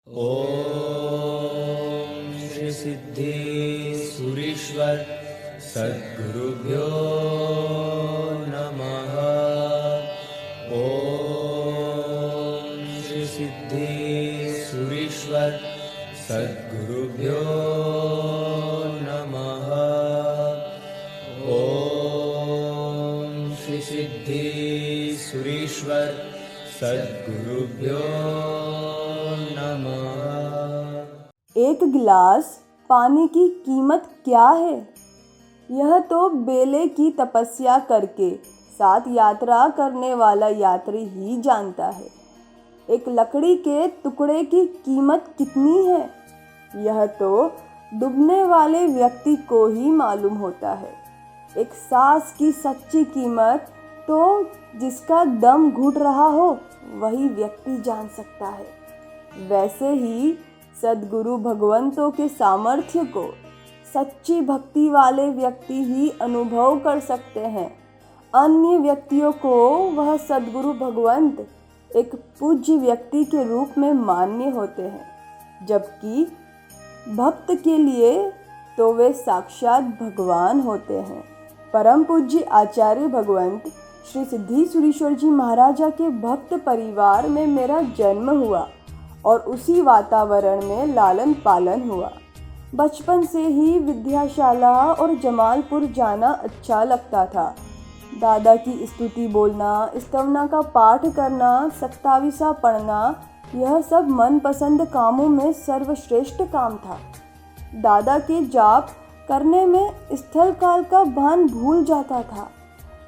ओम श्री सिद्धेश्वरीश्वर सद्गुरुभ्यो नमः। ओम श्री सिद्धेश्वरीश्वर सद्गुरुभ्यो नमः। ओम श्री सिद्धेश्वरीश्वर सद्गुरुभ्यो नमः। एक गिलास पानी की कीमत क्या है, यह तो बेले की तपस्या करके साथ यात्रा करने वाला यात्री ही जानता है। एक लकड़ी के टुकड़े की कीमत कितनी है, यह तो डूबने वाले व्यक्ति को ही मालूम होता है। एक सांस की सच्ची कीमत तो जिसका दम घुट रहा हो वही व्यक्ति जान सकता है। वैसे ही सद्गुरु भगवंतों के सामर्थ्य को सच्ची भक्ति वाले व्यक्ति ही अनुभव कर सकते हैं। अन्य व्यक्तियों को वह सद्गुरु भगवंत एक पूज्य व्यक्ति के रूप में मान्य होते हैं, जबकि भक्त के लिए तो वे साक्षात भगवान होते हैं। परम पूज्य आचार्य भगवंत श्री सिद्धेश्वरीश्वर जी महाराजा के भक्त परिवार में मेरा जन्म हुआ और उसी वातावरण में लालन पालन हुआ। बचपन से ही विद्याशाला और जमालपुर जाना अच्छा लगता था। दादा की स्तुति बोलना, स्तवना का पाठ करना, सत्ताविसा पढ़ना, यह सब मनपसंद कामों में सर्वश्रेष्ठ काम था। दादा के जाप करने में स्थल काल का भान भूल जाता था।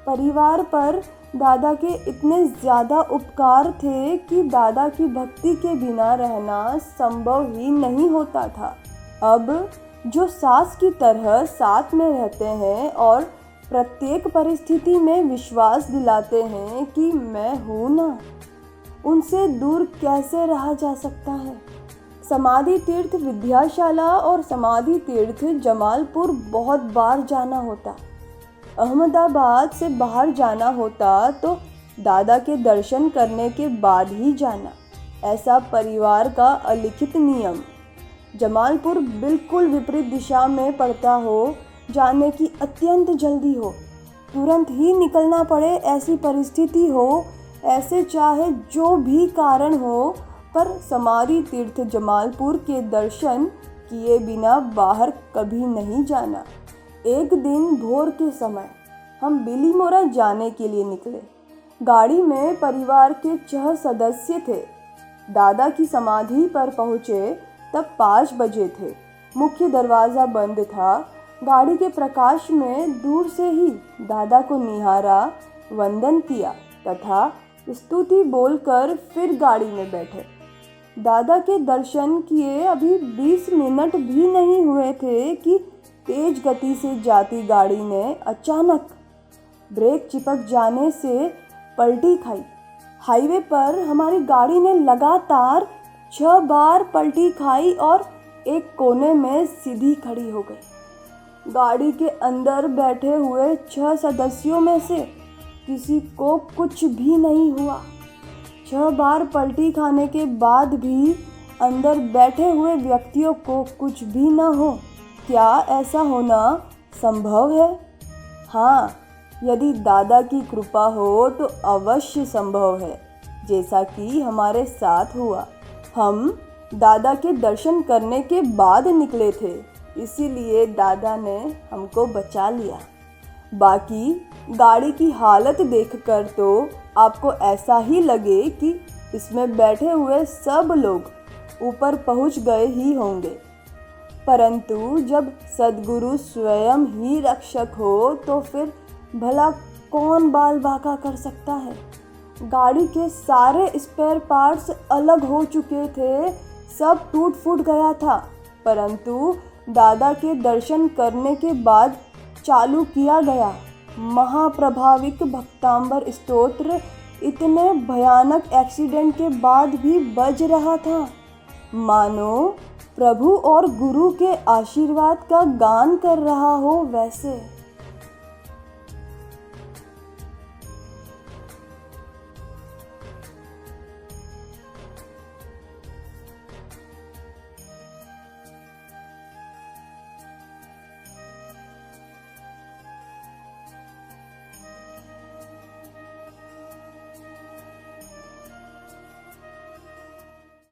परिवार पर दादा के इतने ज़्यादा उपकार थे कि दादा की भक्ति के बिना रहना संभव ही नहीं होता था। अब जो सास की तरह साथ में रहते हैं और प्रत्येक परिस्थिति में विश्वास दिलाते हैं कि मैं हूँ ना, उनसे दूर कैसे रहा जा सकता है। समाधि तीर्थ विद्याशाला और समाधि तीर्थ जमालपुर बहुत बार जाना होता। अहमदाबाद से बाहर जाना होता तो दादा के दर्शन करने के बाद ही जाना, ऐसा परिवार का अलिखित नियम। जमालपुर बिल्कुल विपरीत दिशा में पड़ता हो, जाने की अत्यंत जल्दी हो, तुरंत ही निकलना पड़े ऐसी परिस्थिति हो, ऐसे चाहे जो भी कारण हो, पर समाधि तीर्थ जमालपुर के दर्शन किए बिना बाहर कभी नहीं जाना। एक दिन भोर के समय हम बिलीमोरा जाने के लिए निकले। गाड़ी में परिवार के 6 सदस्य थे। दादा की समाधि पर पहुँचे तब 5 बजे थे। मुख्य दरवाज़ा बंद था। गाड़ी के प्रकाश में दूर से ही दादा को निहारा, वंदन किया तथा स्तुति बोलकर फिर गाड़ी में बैठे। दादा के दर्शन किए अभी 20 मिनट भी नहीं हुए थे कि तेज गति से जाती गाड़ी ने अचानक ब्रेक चिपक जाने से पलटी खाई। हाईवे पर हमारी गाड़ी ने लगातार 6 बार पलटी खाई और एक कोने में सीधी खड़ी हो गई। गाड़ी के अंदर बैठे हुए 6 सदस्यों में से किसी को कुछ भी नहीं हुआ। 6 बार पलटी खाने के बाद भी अंदर बैठे हुए व्यक्तियों को कुछ भी न हो। क्या ऐसा होना संभव है? हाँ, यदि दादा की कृपा हो तो अवश्य संभव है, जैसा कि हमारे साथ हुआ। हम दादा के दर्शन करने के बाद निकले थे, इसीलिए दादा ने हमको बचा लिया। बाकी गाड़ी की हालत देखकर तो आपको ऐसा ही लगे कि इसमें बैठे हुए सब लोग ऊपर पहुंच गए ही होंगे, परंतु जब सद्गुरु स्वयं ही रक्षक हो तो फिर भला कौन बाल बांका कर सकता है। गाड़ी के सारे स्पेयर पार्ट्स अलग हो चुके थे, सब टूट फूट गया था, परंतु दादा के दर्शन करने के बाद चालू किया गया महाप्रभाविक भक्तांबर स्तोत्र इतने भयानक एक्सीडेंट के बाद भी बज रहा था, मानो प्रभु और गुरु के आशीर्वाद का गान कर रहा हो। वैसे